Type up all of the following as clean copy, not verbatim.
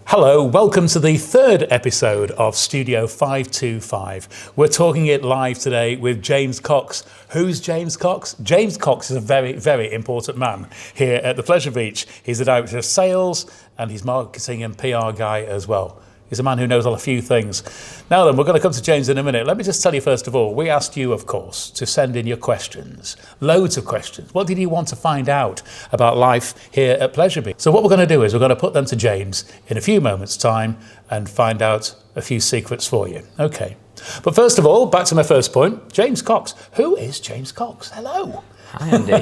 Hello, welcome to the third episode of Studio 525. We're talking it live today with James Cox. Who's James Cox? James Cox is a very, very important man here at the Pleasure Beach. He's the Director of Sales and he's marketing and PR guy as well. He's a man who knows a few things. Now then, we're going to come to James in a minute. Let me just tell you first of all, we asked you, of course, to send in your questions. Loads of questions. What did you want to find out about life here at Pleasure Beach? So what we're going to do is we're going to put them to James in a few moments' time and find out a few secrets for you. Okay. But first of all, back to my first point, James Cox. Who is James Cox? Hello. Hi, Andy.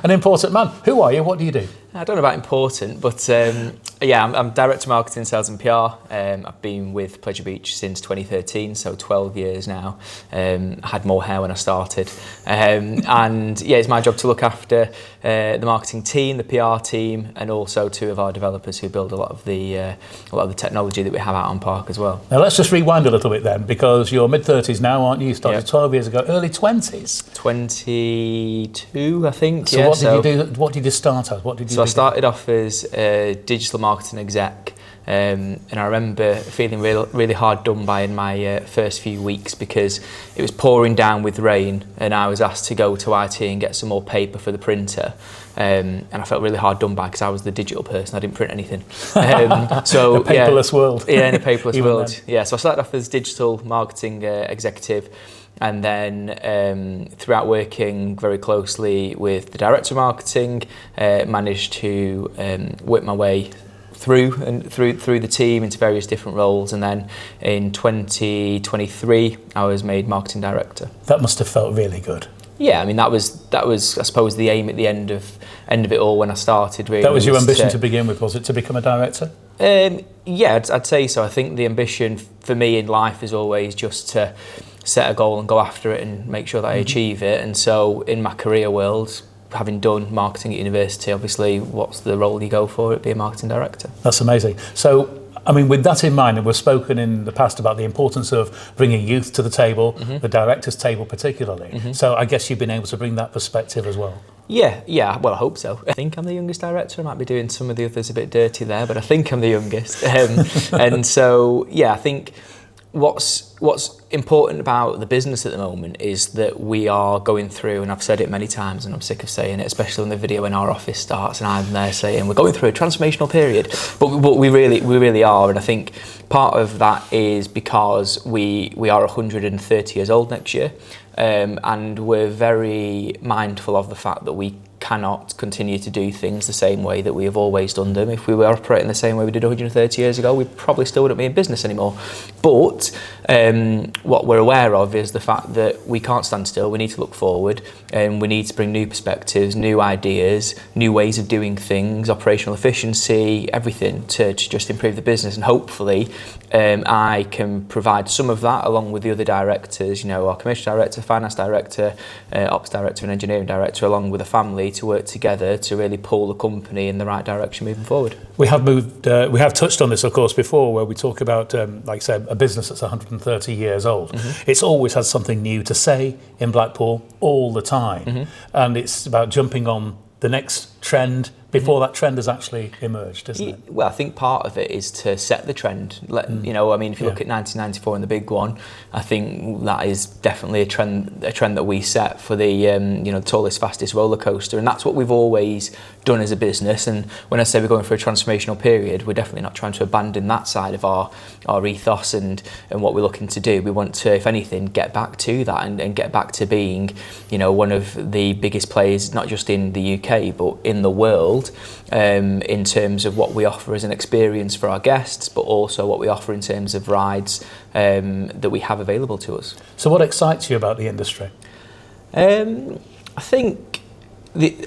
An important man. Who are you? What do you do? I don't know about important, but I'm Director of Marketing, Sales and PR. I've been with Pleasure Beach since 2013, so 12 years now. I had more hair when I started. It's my job to look after the marketing team, the PR team, and also two of our developers who build a lot of the technology that we have out on Park as well. Now let's just rewind a little bit then, because you're mid-30s now, aren't you? You started 12 years ago, early 20s? 22, I think. What did you start as? I started off as a digital marketing exec, and I remember feeling really hard done by in my first few weeks because it was pouring down with rain and I was asked to go to IT and get some more paper for the printer, and I felt really hard done by because I was the digital person. I didn't print anything. So a paperless world. Yeah, in a paperless world. Then. Yeah, so I started off as digital marketing executive. And then throughout working very closely with the Director of Marketing, managed to work my way through the team into various different roles. And then in 2023, I was made Marketing Director. That must have felt really good. Yeah, I mean that was I suppose the aim at the end of it all when I started. Really, that was your ambition to begin with, was it, to become a director? Yeah, I'd say so. I think the ambition for me in life is always just to set a goal and go after it and make sure that I achieve it. And so in my career world, having done marketing at university, obviously what's the role you go for? It'd be a marketing director. That's amazing. So, I mean, with that in mind, and we've spoken in the past about the importance of bringing youth to the table, the director's table particularly. So I guess you've been able to bring that perspective as well. Yeah, well, I hope so. I think I'm the youngest director. I might be doing some of the others a bit dirty there, but I think I'm the youngest. And so, yeah, I think what's important about the business at the moment is that we are going through, and I've said it many times and I'm sick of saying it, especially when the video in our office starts and I'm there saying we're going through a transformational period, but we really are. And I think part of that is because we are 130 years old next year, and we're very mindful of the fact that we cannot continue to do things the same way that we have always done them. If we were operating the same way we did 130 years ago, we probably still wouldn't be in business anymore. But what we're aware of is the fact that we can't stand still. We need to look forward, and we need to bring new perspectives, new ideas, new ways of doing things, operational efficiency, everything to just improve the business. And hopefully I can provide some of that along with the other directors, our commercial director, finance director, ops director and engineering director, along with a family, to work together to really pull the company in the right direction moving forward. We have touched on this, of course, before, where we talk about, like I said, a business that's 130 years old. It's always had something new to say in Blackpool all the time. And it's about jumping on the next trend before that trend has actually emerged, isn't it? Well, I think part of it is to set the trend. If you look at 1994 and the big one, I think that is definitely a trend that we set for the tallest, fastest roller coaster, and that's what we've always done as a business. And when I say we're going for a transformational period, we're definitely not trying to abandon that side of our ethos and what we're looking to do. We want to, if anything, get back to that and get back to being, one of the biggest players, not just in the UK but in the world, in terms of what we offer as an experience for our guests, but also what we offer in terms of rides that we have available to us. So what excites you about the industry? I think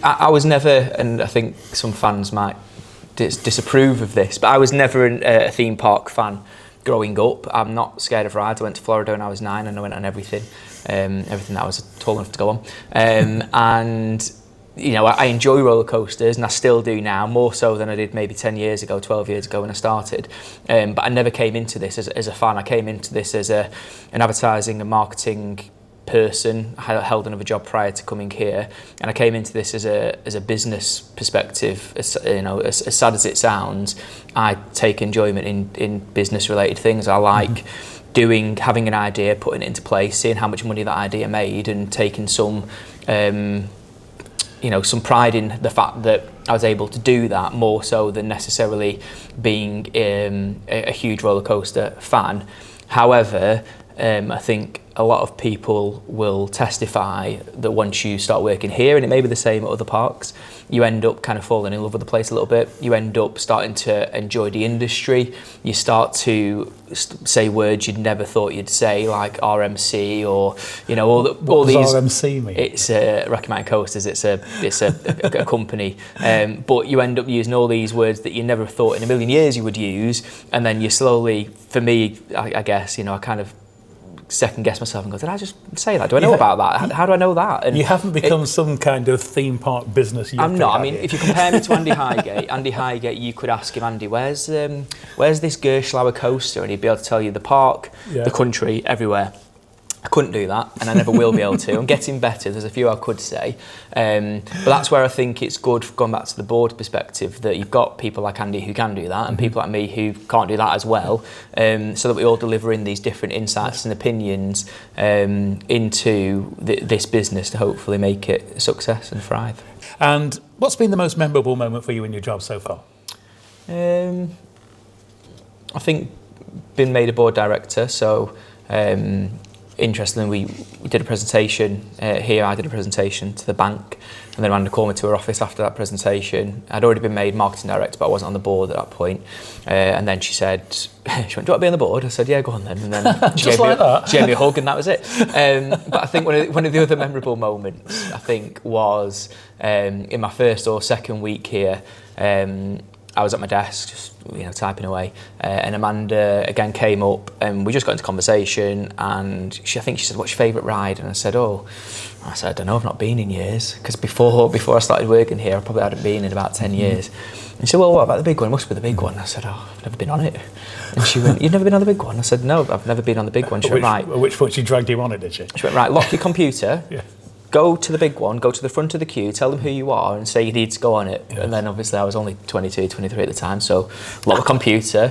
I was never, and I think some fans might disapprove of this, but I was never a theme park fan growing up. I'm not scared of rides. I went to Florida when I was 9 and I went on everything that I was tall enough to go on. And I enjoy roller coasters, and I still do now, more so than I did maybe 10 years ago, 12 years ago when I started. But I never came into this as a fan. I came into this as an advertising and marketing person. I held another job prior to coming here, and I came into this as a business perspective. As sad as it sounds, I take enjoyment in business related things. I like having an idea, putting it into place, seeing how much money that idea made, and taking some some pride in the fact that I was able to do that, more so than necessarily being a huge roller coaster fan. However, I think a lot of people will testify that once you start working here, and it may be the same at other parks, you end up kind of falling in love with the place a little bit. You end up starting to enjoy the industry. You start to say words you'd never thought you'd say, like RMC, or all these. RMC mean? It's Rocky Mountain Coasters. It's a company, but you end up using all these words that you never thought in a million years you would use, and then you slowly, for me, I guess, I kind of second guess myself and go, did I just say that? Do I know about that? How do I know that? And you haven't become some kind of theme park business. I'm not. I mean, if you compare me to Andy Highgate, you could ask him, Andy, where's this Gerstlauer coaster? And he'd be able to tell you the park, the country, everywhere. I couldn't do that, and I never will be able to. I'm getting better. There's a few I could say, but that's where I think it's good, going back to the board perspective, that you've got people like Andy who can do that, and people like me who can't do that as well, so that we all deliver in these different insights and opinions into this business to hopefully make it a success and thrive. And what's been the most memorable moment for you in your job so far? I think being made a board director, so interestingly, we did a presentation here. I did a presentation to the bank, and then Amanda called me to her office after that presentation. I'd already been made marketing director, but I wasn't on the board at that point. And then she went, "Do you want to be on the board?" I said, "Yeah, go on then." And then she gave me a hug, and that was it. But I think one of the other memorable moments, I think, was in my first or second week here. I was at my desk, just typing away, and Amanda again came up, and we just got into conversation. And I think she said, "What's your favourite ride?" And I said, "I don't know, I've not been in years, because before I started working here, I probably hadn't been in about 10 years." And she said, "Well, what about the big one? It must be the big one." I said, "I've never been on it." And she went, "You've never been on the big one?" I said, "No, I've never been on the big one." She went, "Right." At which point she dragged you on it, did she? She went, "Right, lock your computer." Yeah. Go to the big one, go to the front of the queue, tell them who you are and say you need to go on it. Yes. And then obviously I was only 22, 23 at the time, so locked the computer,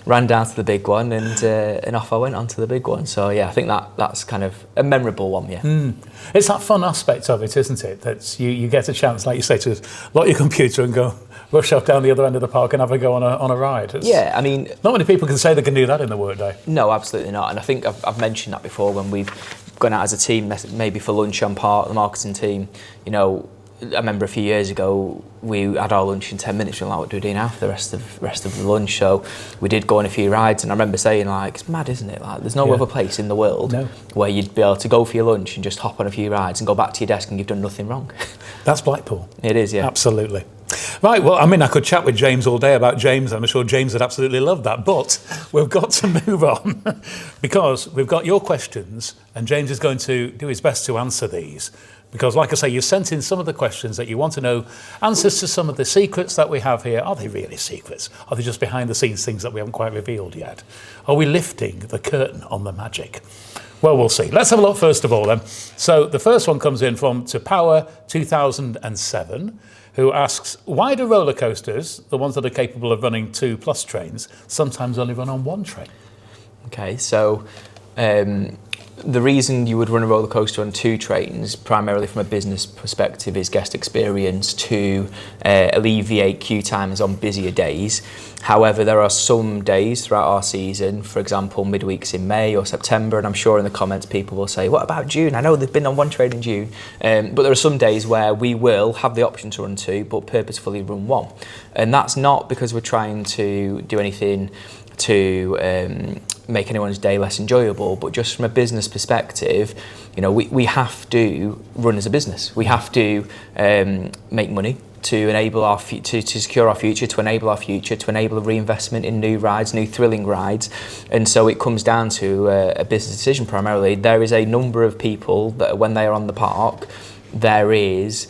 ran down to the big one, and off I went onto the big one. So yeah, I think that's kind of a memorable one, yeah. It's that fun aspect of it, isn't it? That you get a chance, like you say, to lock your computer and go rush off down the other end of the park and have a go on a ride. Yeah, I mean, not many people can say they can do that in the workday. No, absolutely not. And I think I've mentioned that before when we've gone out as a team, maybe for lunch on part, the marketing team. I remember a few years ago we had our lunch in 10 minutes. We were like, "What do we do now for the rest of the lunch?" So we did go on a few rides, and I remember saying, like, it's mad, isn't it? Like, there's no other place in the world where you'd be able to go for your lunch and just hop on a few rides and go back to your desk and you've done nothing wrong. That's Blackpool. It is, yeah. Absolutely. Right, well, I mean, I could chat with James all day about James. I'm sure James would absolutely love that. But we've got to move on because we've got your questions, and James is going to do his best to answer these. Because, like I say, you've sent in some of the questions that you want to know, answers to some of the secrets that we have here. Are they really secrets? Are they just behind-the-scenes things that we haven't quite revealed yet? Are we lifting the curtain on the magic? Well, we'll see. Let's have a look first of all, then. So the first one comes in from To Power 2007, who asks, why do roller coasters, the ones that are capable of running 2+ trains, sometimes only run on one train? Okay, so the reason you would run a roller coaster on 2 trains, primarily from a business perspective, is guest experience, to alleviate queue times on busier days. However, there are some days throughout our season, for example, midweeks in May or September, and I'm sure in the comments people will say, "What about June? I know they've been on one train in June." But there are some days where we will have the option to run 2, but purposefully run 1. And that's not because we're trying to do anything to make anyone's day less enjoyable, but just from a business perspective, we have to run as a business. We have to make money to enable to secure our future, to enable our future, to enable a reinvestment in new rides, new thrilling rides. And so it comes down to a business decision primarily. There is a number of people that when they are on the park, there is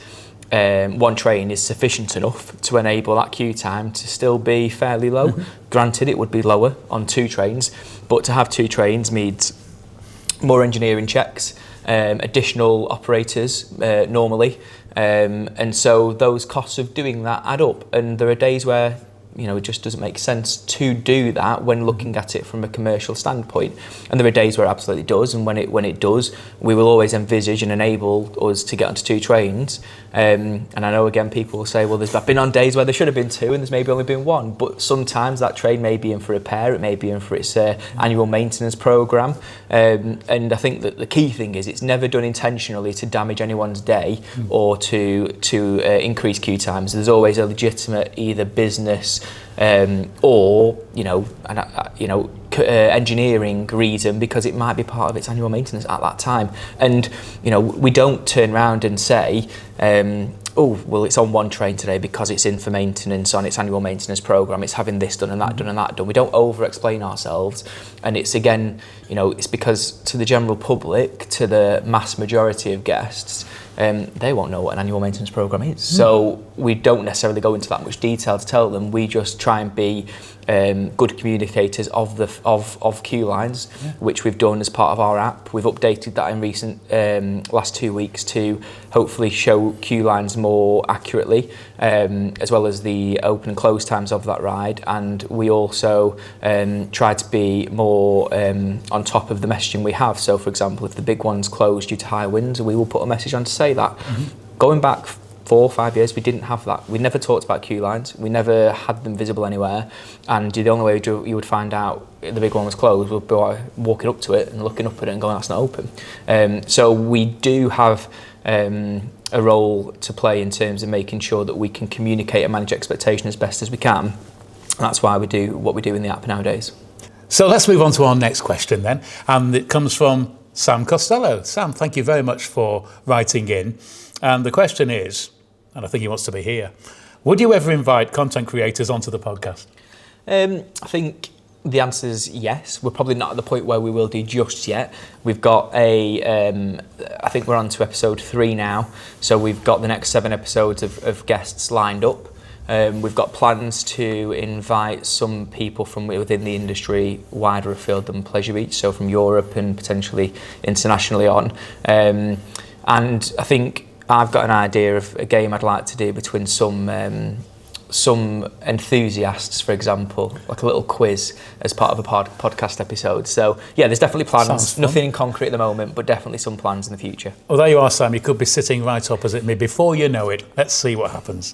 one train is sufficient enough to enable that queue time to still be fairly low. Granted, it would be lower on 2 trains, but to have 2 trains means more engineering checks, additional operators normally. And so those costs of doing that add up. And there are days where it just doesn't make sense to do that when looking at it from a commercial standpoint. And there are days where it absolutely does, and when it does, we will always envisage and enable us to get onto 2 trains. And I know, again, people will say, well, there's been on days where there should have been 2 and there's maybe only been 1, but sometimes that train may be in for repair, it may be in for its annual maintenance programme. And I think that the key thing is it's never done intentionally to damage anyone's day or to increase queue times. There's always a legitimate either business or engineering reason, because it might be part of its annual maintenance at that time. And we don't turn around and say, it's on 1 train today because it's in for maintenance on its annual maintenance programme, it's having this done and that done and that done. We don't over explain ourselves, and it's again, it's because to the general public, to the mass majority of guests, they won't know what an annual maintenance programme is. So we don't necessarily go into that much detail to tell them. We just try and be good communicators of queue lines, which we've done as part of our app. We've updated that in recent last 2 weeks to hopefully show queue lines more accurately, as well as the open and close times of that ride. And we also try to be more on top of the messaging we have. So, for example, if the big one's closed due to high winds, we will put a message on to say that. Going back 4 or 5 years, we didn't have that. We never talked about queue lines. We never had them visible anywhere. And the only way you would find out the big one was closed would be walking up to it and looking up at it and going, that's not open. So we do have a role to play in terms of making sure that we can communicate and manage expectation as best as we can. And that's why we do what we do in the app nowadays. So let's move on to our next question then. And it comes from Sam Costello. Sam, thank you very much for writing in. And the question is, and I think he wants to be here, would you ever invite content creators onto the podcast? I think the answer is yes. We're probably not at the point where we will do just yet. We've got I think we're on to episode 3 now. So we've got the next 7 episodes of guests lined up. We've got plans to invite some people from within the industry wider afield than Pleasure Beach, so from Europe and potentially internationally on. And I think I've got an idea of a game I'd like to do between some enthusiasts, for example, like a little quiz as part of a podcast episode. So yeah, there's definitely plans. Nothing in concrete at the moment, but definitely some plans in the future. Well, there you are, Sam. You could be sitting right opposite me. Before you know it, let's see what happens.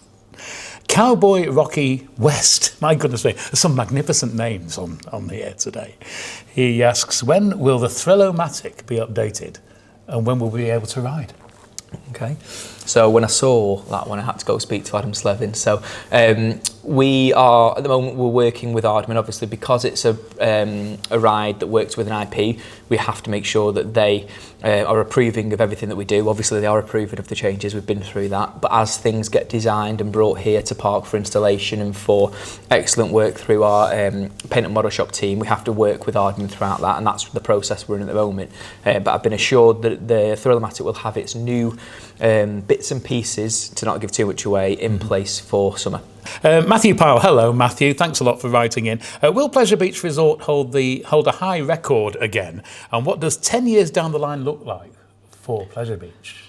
Cowboy Rocky West. My goodness me, there's some magnificent names on the air today. He asks, when will the Thrill-O-Matic be updated and when will we be able to ride? Okay, so when I saw that one, I had to go speak to Adam Slevin. So we are, at the moment, we're working with Ardman, obviously, because it's a ride that works with an IP, we have to make sure that they are approving of everything that we do. Obviously, they are approving of the changes, we've been through that. But as things get designed and brought here to park for installation and for excellent work through our paint and model shop team, we have to work with Ardman throughout that, and that's the process we're in at the moment. But I've been assured that the Thrill-O-Matic will have its new bits and pieces, to not give too much away, in place for summer. Matthew Powell, hello Matthew, thanks a lot for writing in. Will Pleasure Beach Resort hold a high record again? And what does 10 years down the line look like for Pleasure Beach?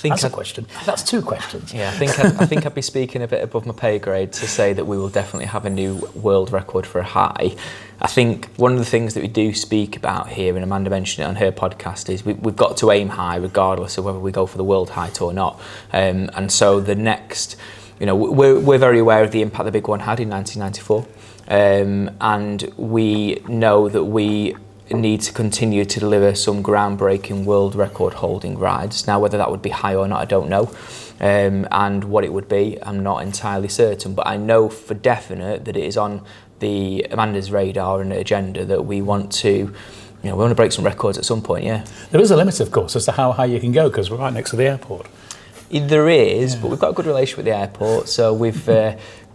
That's a question. That's 2 questions. Yeah, I think I'd be speaking a bit above my pay grade to say that we will definitely have a new world record for a high. I think one of the things that we do speak about here, and Amanda mentioned it on her podcast, is we've got to aim high regardless of whether we go for the world height or not. And so the next, we're very aware of the impact the big one had in 1994. And we know that we need to continue to deliver some groundbreaking world record holding rides. Now, whether that would be high or not, I don't know. And what it would be, I'm not entirely certain, but I know for definite that it is on the Amanda's radar and agenda that we want to, we want to break some records at some point, yeah. There is a limit, of course, as to how high you can go, because we're right next to the airport. There is, but we've got a good relationship with the airport, so we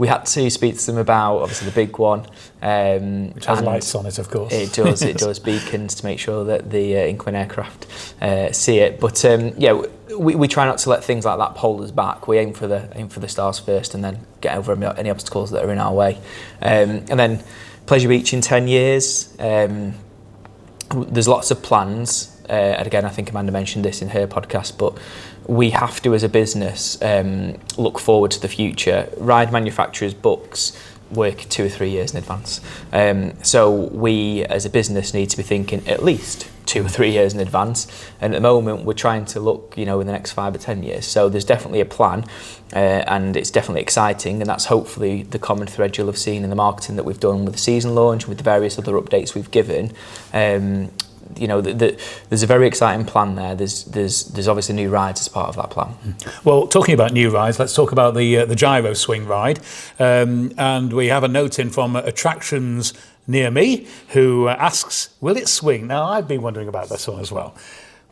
had to speak to them about, obviously, the big one. Which has lights on it, of course. It does, it does, beacons to make sure that the incoming aircraft see it. But we try not to let things like that hold us back. We aim for the stars first and then get over any obstacles that are in our way. And then Pleasure Beach in 10 years, there's lots of plans. and again, I think Amanda mentioned this in her podcast, but we have to, as a business, look forward to the future. Ride manufacturers' books work 2 or 3 years in advance. So we, as a business, need to be thinking at least 2 or 3 years in advance. And at the moment, we're trying to look, in the next 5 or 10 years. So there's definitely a plan, and it's definitely exciting. And that's hopefully the common thread you'll have seen in the marketing that we've done with the season launch, with the various other updates we've given. There's a very exciting plan there. There's obviously new rides as part of that plan. Well, talking about new rides, let's talk about the Gyro swing ride. And we have a note in from Attractions Near Me, who asks, will it swing? Now, I've been wondering about this one as well.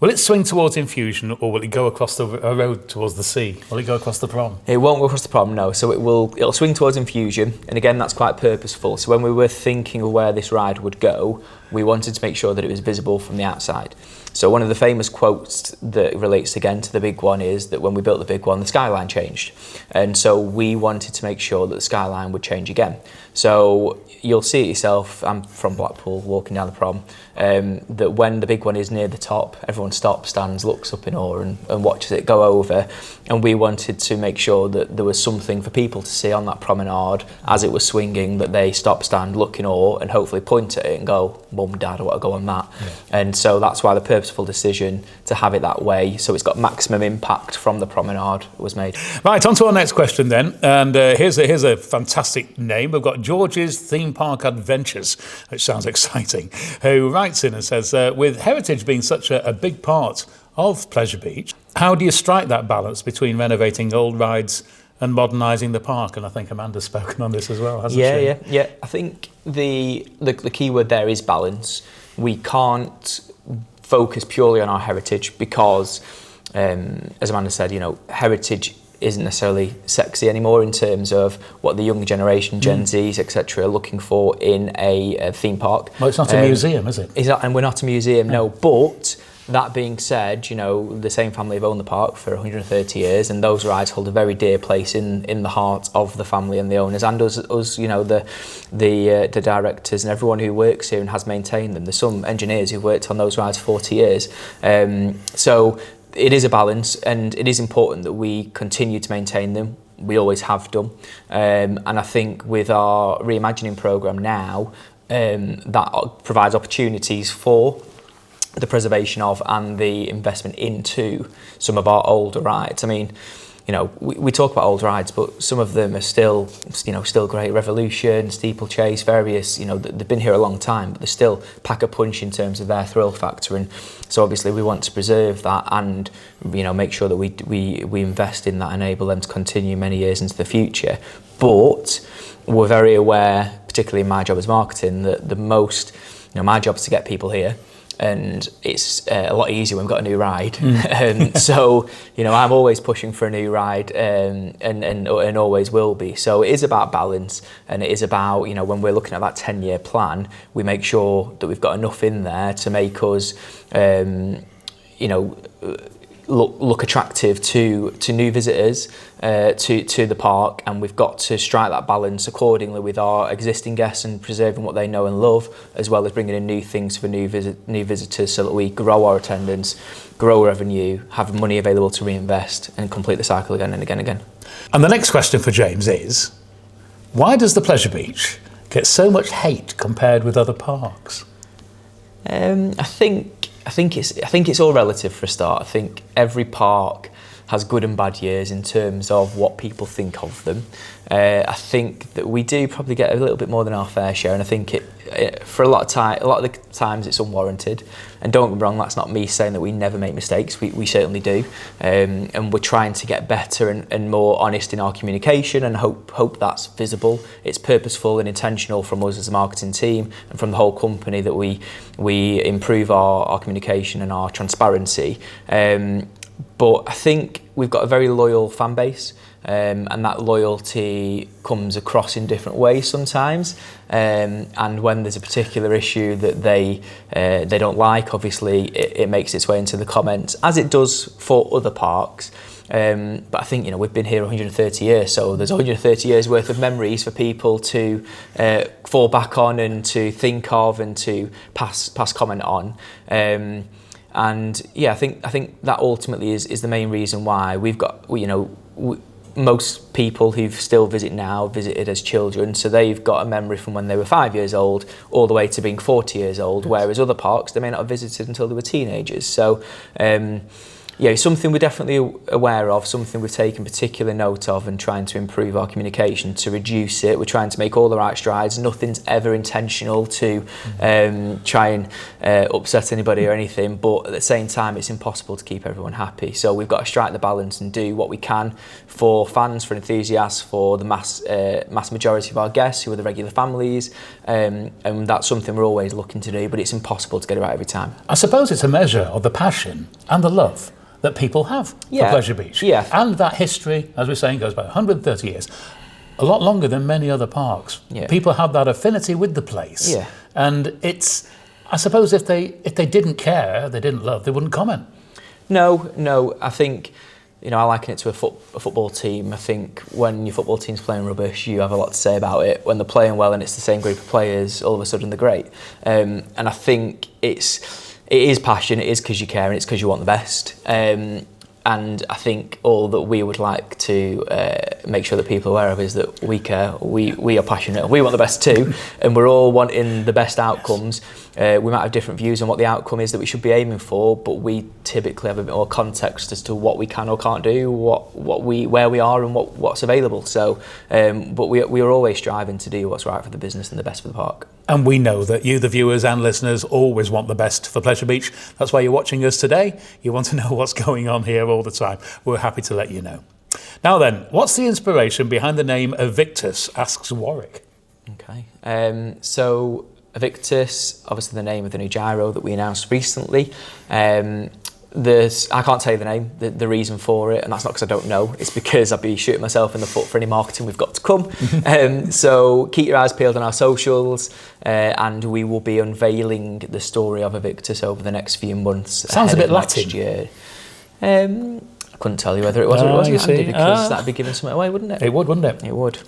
Will it swing towards Infusion, or will it go across the road towards the sea? Will it go across the prom? It won't go across the prom, no. So it'll swing towards Infusion, and again, that's quite purposeful. So when we were thinking of where this ride would go, we wanted to make sure that it was visible from the outside. So one of the famous quotes that relates again to the big one is that when we built the big one, the skyline changed. And so we wanted to make sure that the skyline would change again. So you'll see it yourself, I'm from Blackpool, walking down the prom, that when the big one is near the top, everyone stops, stands, looks up in awe and watches it go over. And we wanted to make sure that there was something for people to see on that promenade as it was swinging, that they stop, stand, look in awe, and hopefully point at it and go, Mum, Dad, I want to go on that. Yeah. And so that's why the purposeful decision to have it that way, so it's got maximum impact from the promenade, was made. Right, on to our next question then. And here's a fantastic name. We've got George's Theme Park Adventures, which sounds exciting, who writes in and says, with heritage being such a big part of Pleasure Beach, how do you strike that balance between renovating old rides and modernising the park? And I think Amanda's spoken on this as well, hasn't she? Yeah. I think the key word there is balance. We can't focus purely on our heritage because, as Amanda said, heritage isn't necessarily sexy anymore in terms of what the younger generation, Gen Zs, etc., are looking for in a theme park. Well, it's not a museum, is it? It's not, and we're not a museum, no. But that being said, the same family have owned the park for 130 years, and those rides hold a very dear place in the heart of the family and the owners, and us, the directors and everyone who works here and has maintained them. There's some engineers who've worked on those rides 40 years. So it is a balance, and it is important that we continue to maintain them. We always have done. And I think with our reimagining programme now, that provides opportunities for the preservation of and the investment into some of our older rides. I mean, we talk about old rides, but some of them are still great. Revolution, Steeplechase, various, they've been here a long time, but they still pack a punch in terms of their thrill factor. And so obviously we want to preserve that and, make sure that we invest in that, enable them to continue many years into the future. But we're very aware, particularly in my job as marketing, that the most, my job is to get people here. And it's a lot easier when we've got a new ride. So, I'm always pushing for a new ride and always will be. So it is about balance, and it is about, when we're looking at that 10-year plan, we make sure that we've got enough in there to make us, look attractive to new visitors to the park, and we've got to strike that balance accordingly with our existing guests and preserving what they know and love, as well as bringing in new things for new visitors, so that we grow our attendance, grow revenue, have money available to reinvest, and complete the cycle again and again and again. And the next question for James is, why does the Pleasure Beach get so much hate compared with other parks? I think it's all relative for a start. I think every park has good and bad years in terms of what people think of them. I think that we do probably get a little bit more than our fair share, and I think for a lot of the times it's unwarranted. And don't get me wrong, that's not me saying that we never make mistakes. We certainly do, and we're trying to get better and more honest in our communication, and hope that's visible. It's purposeful and intentional from us as a marketing team and from the whole company that we improve our communication and our transparency. But I think we've got a very loyal fan base, and that loyalty comes across in different ways sometimes. And when there's a particular issue that they don't like, obviously it makes its way into the comments, as it does for other parks. But I think we've been here 130 years, so there's 130 years worth of memories for people to fall back on and to think of and to pass comment on. And yeah, I think that ultimately is the main reason why we've got, most people who still visit now visited as children, so they've got a memory from when they were 5 years old all the way to being 40 years old, whereas other parks they may not have visited until they were teenagers. So yeah, something we're definitely aware of, something we've taken particular note of and trying to improve our communication to reduce it. We're trying to make all the right strides. Nothing's ever intentional to try and upset anybody or anything, but at the same time it's impossible to keep everyone happy. So we've got to strike the balance and do what we can for fans, for enthusiasts, for the mass majority of our guests who are the regular families, and that's something we're always looking to do, but it's impossible to get it right every time. I suppose it's a measure of the passion and the love that people have for Pleasure Beach. Yeah. And that history, as we're saying, goes back 130 years. A lot longer than many other parks. Yeah. People have that affinity with the place. Yeah. And it's, I suppose if they didn't care, they didn't love, they wouldn't comment. No, I think, I liken it to a football team. I think when your football team's playing rubbish, you have a lot to say about it. When they're playing well and it's the same group of players, all of a sudden they're great. And I think it is passion, it is because you care, and it's because you want the best. And I think all that we would like to make sure that people are aware of is that we care, we are passionate, we want the best too, and we're all wanting the best outcomes. We might have different views on what the outcome is that we should be aiming for, but we typically have a bit more context as to what we can or can't do, where we are and what's available. So, but we are always striving to do what's right for the business and the best for the park. And we know that you, the viewers and listeners, always want the best for Pleasure Beach. That's why you're watching us today. You want to know what's going on here all the time. We're happy to let you know. Now then, what's the inspiration behind the name Aviktas, asks Warwick. Okay, so Aviktas, obviously the name of the new Gyro that we announced recently. I can't tell you the name, the reason for it, and that's not because I don't know, it's because I'd be shooting myself in the foot for any marketing we've got to come. So keep your eyes peeled on our socials, and we will be unveiling the story of Aviktas over the next few months. Sounds a bit Latin. Next year. I couldn't tell you whether it was or it wasn't handy, because that'd be giving something away, wouldn't it? It would, wouldn't it? It would.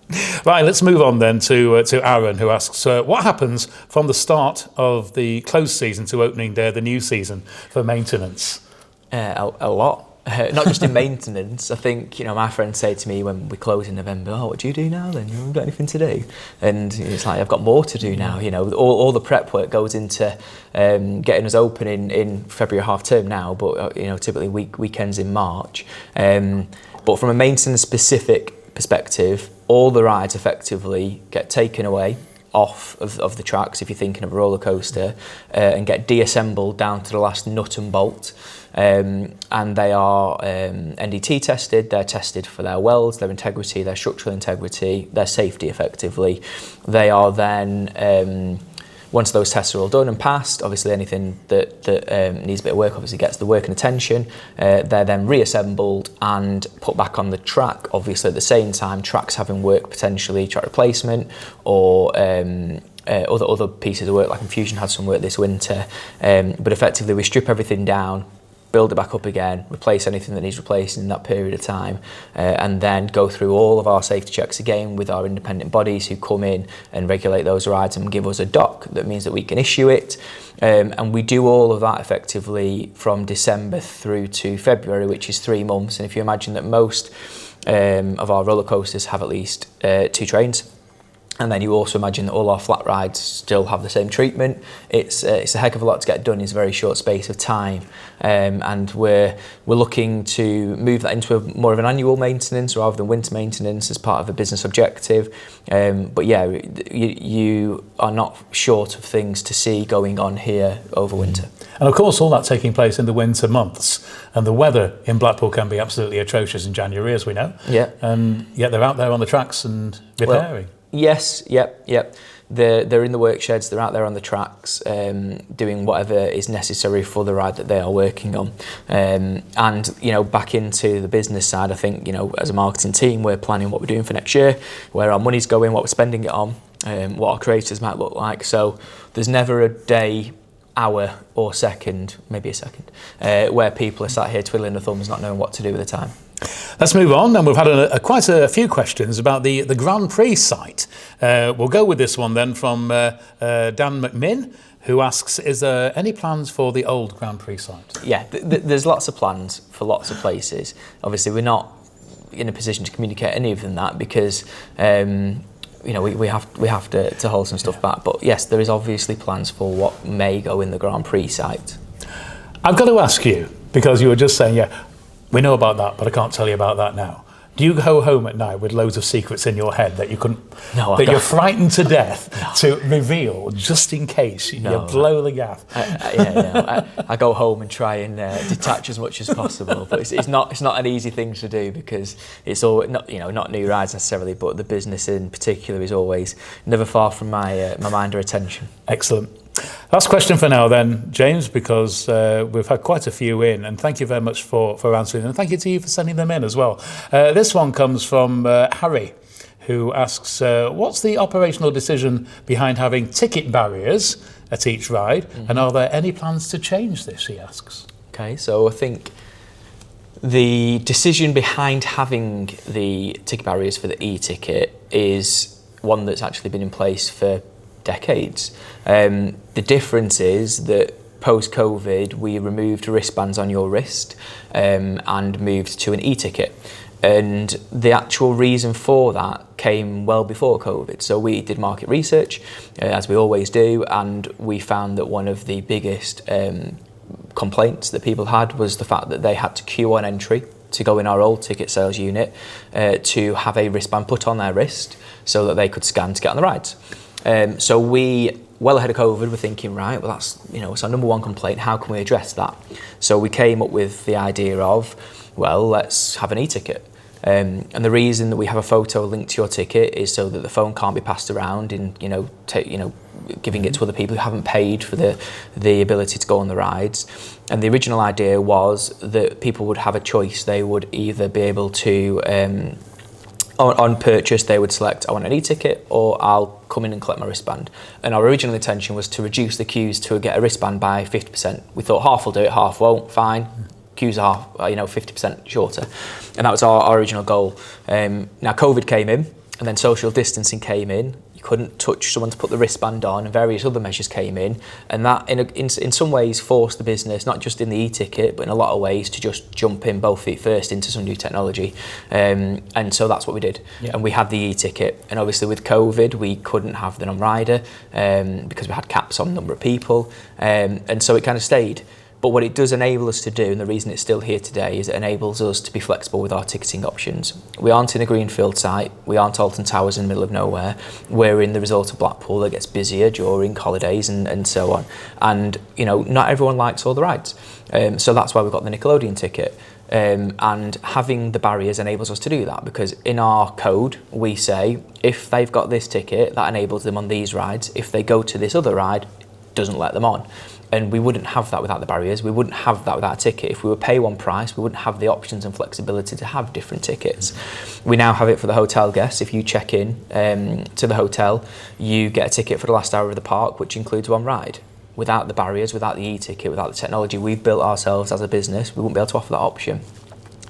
Right, let's move on then to Aaron, who asks, what happens from the start of the closed season to opening day of the new season for maintenance? A lot. Not just in maintenance. I think, my friends say to me when we close in November, what do you do now then? You haven't got anything to do? And it's like, I've got more to do now. All the prep work goes into getting us open in February half term now, but typically weekends in March. But from a maintenance specific perspective, all the rides effectively get taken away off of the tracks, if you're thinking of a roller coaster, and get deassembled down to the last nut and bolt. And they are NDT tested, they're tested for their welds, their integrity, their structural integrity, their safety effectively. They are then, once those tests are all done and passed, obviously anything that needs a bit of work obviously gets the work and attention. They're then reassembled and put back on the track, obviously at the same time tracks having work, potentially track replacement or other pieces of work, like Infusion had some work this winter. But effectively we strip everything down, build it back up again, replace anything that needs replacing in that period of time, and then go through all of our safety checks again with our independent bodies who come in and regulate those rides and give us a doc that means that we can issue it. And we do all of that effectively from December through to February, which is 3 months. And if you imagine that most of our roller coasters have at least 2 trains, and then you also imagine that all our flat rides still have the same treatment. It's a heck of a lot to get done in a very short space of time, and we're looking to move that into more of an annual maintenance rather than winter maintenance as part of a business objective. But yeah, you are not short of things to see going on here over winter. And of course, all that taking place in the winter months, and the weather in Blackpool can be absolutely atrocious in January, as we know. Yeah. And yet they're out there on the tracks and repairing. Yes, yep. They're in the work sheds, they're out there on the tracks, doing whatever is necessary for the ride that they are working on. And, back into the business side, I think, as a marketing team, we're planning what we're doing for next year, where our money's going, what we're spending it on, what our creators might look like. So there's never a day, hour or second, maybe a second, where people are sat here twiddling their thumbs, not knowing what to do with the time. Let's move on, and we've had quite a few questions about the Grand Prix site. We'll go with this one then from Dan McMinn, who asks, is there any plans for the old Grand Prix site? Yeah, there's lots of plans for lots of places. Obviously, we're not in a position to communicate any of them that because we have to hold some stuff back. But yes, there is obviously plans for what may go in the Grand Prix site. I've got to ask you, because you were just saying, yeah, we know about that, but I can't tell you about that now. Do you go home at night with loads of secrets in your head that you couldn't, that you're frightened to death to reveal, just in case you blow the gaff? I go home and try and detach as much as possible, but it's not an easy thing to do because it's all not new rides necessarily, but the business in particular is always never far from my mind or attention. Excellent. Last question for now then, James, because we've had quite a few in, and thank you very much for answering them. And thank you to you for sending them in as well. This one comes from Harry, who asks, what's the operational decision behind having ticket barriers at each ride, and are there any plans to change this, he asks. Okay, so I think the decision behind having the ticket barriers for the e-ticket is one that's actually been in place for decades. The difference is that post-COVID we removed wristbands on your wrist and moved to an e-ticket, and the actual reason for that came well before COVID. So we did market research as we always do, and we found that one of the biggest complaints that people had was the fact that they had to queue on entry to go in our old ticket sales unit to have a wristband put on their wrist so that they could scan to get on the rides. So we, well ahead of COVID, were thinking, right, well that's, it's our number one complaint, how can we address that? So we came up with the idea of, well, let's have an e-ticket. And the reason that we have a photo linked to your ticket is so that the phone can't be passed around and, giving it to other people who haven't paid for the ability to go on the rides. And the original idea was that people would have a choice. They would either be able to, on purchase, they would select, I want an e-ticket, or I'll come in and collect my wristband. And our original intention was to reduce the queues to get a wristband by 50%. We thought half will do it, half won't, fine. Queues are, 50% shorter. And that was our original goal. Now COVID came in, and then social distancing came in. You couldn't touch someone to put the wristband on, and various other measures came in. And that, in some ways, forced the business, not just in the e-ticket, but in a lot of ways, to just jump in both feet first into some new technology. And so that's what we did. Yeah. And we had the e-ticket. And obviously with COVID, we couldn't have the non-rider because we had caps on the number of people. And so it kind of stayed. But what it does enable us to do, and the reason it's still here today, is it enables us to be flexible with our ticketing options. We aren't in a greenfield site, we aren't Alton Towers in the middle of nowhere, we're in the resort of Blackpool that gets busier during holidays and so on. And not everyone likes all the rides. So that's why we've got the Nickelodeon ticket. And having the barriers enables us to do that, because in our code we say if they've got this ticket, that enables them on these rides. If they go to this other ride, it doesn't let them on. And we wouldn't have that without the barriers. We wouldn't have that without a ticket. If we were pay one price, we wouldn't have the options and flexibility to have different tickets. We now have it for the hotel guests. If you check in to the hotel, you get a ticket for the last hour of the park, which includes one ride. Without the barriers, without the e-ticket, without the technology we've built ourselves as a business, we wouldn't be able to offer that option.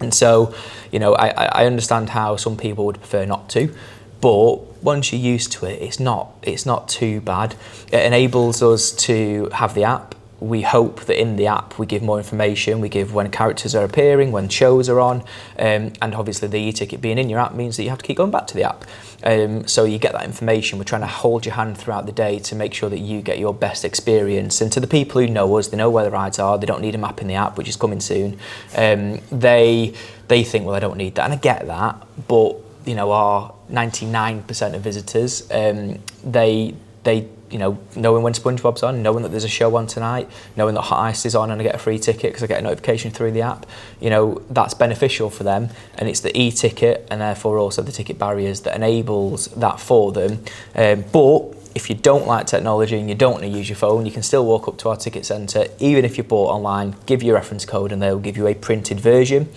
And so, I understand how some people would prefer not to. But once you're used to it, it's not too bad. It enables us to have the app. We hope that in the app we give more information. We give when characters are appearing, when shows are on, and obviously the e-ticket being in your app means that you have to keep going back to the app. So you get that information. We're trying to hold your hand throughout the day to make sure that you get your best experience. And to the people who know us, they know where the rides are. They don't need a map in the app, which is coming soon. They think, well, I don't need that, and I get that, but our 99% of visitors, they knowing when SpongeBob's on, knowing that there's a show on tonight, knowing that Hot Ice is on and I get a free ticket because I get a notification through the app, that's beneficial for them. And it's the e-ticket and therefore also the ticket barriers that enables that for them. But if you don't like technology and you don't want to use your phone, you can still walk up to our ticket centre, even if you bought online, give your reference code and they'll give you a printed version.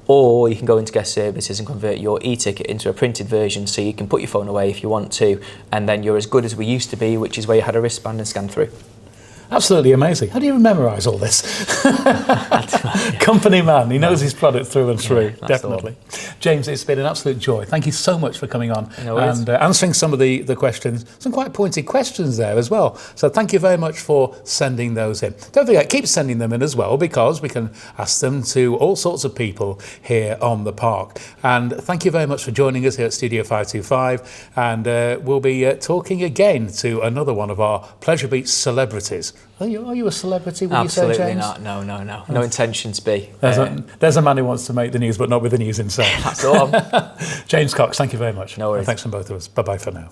Or you can go into guest services and convert your e-ticket into a printed version so you can put your phone away if you want to, and then you're as good as we used to be, which is where you had a wristband and scan through. Absolutely amazing. How do you memorise all this? Company man. He knows his product through and through. Yeah, definitely. James, it's been an absolute joy. Thank you so much for coming on and answering some of the questions. Some quite pointed questions there as well. So thank you very much for sending those in. Don't forget, keep sending them in as well, because we can ask them to all sorts of people here on the park. And thank you very much for joining us here at Studio 525. And we'll be talking again to another one of our Pleasure Beach celebrities. Are you a celebrity, would you say, James? Absolutely not. No. No intention to be. There's a man who wants to make the news, but not with the news himself. That's all. James Cox, thank you very much. No worries. And thanks from both of us. Bye-bye for now.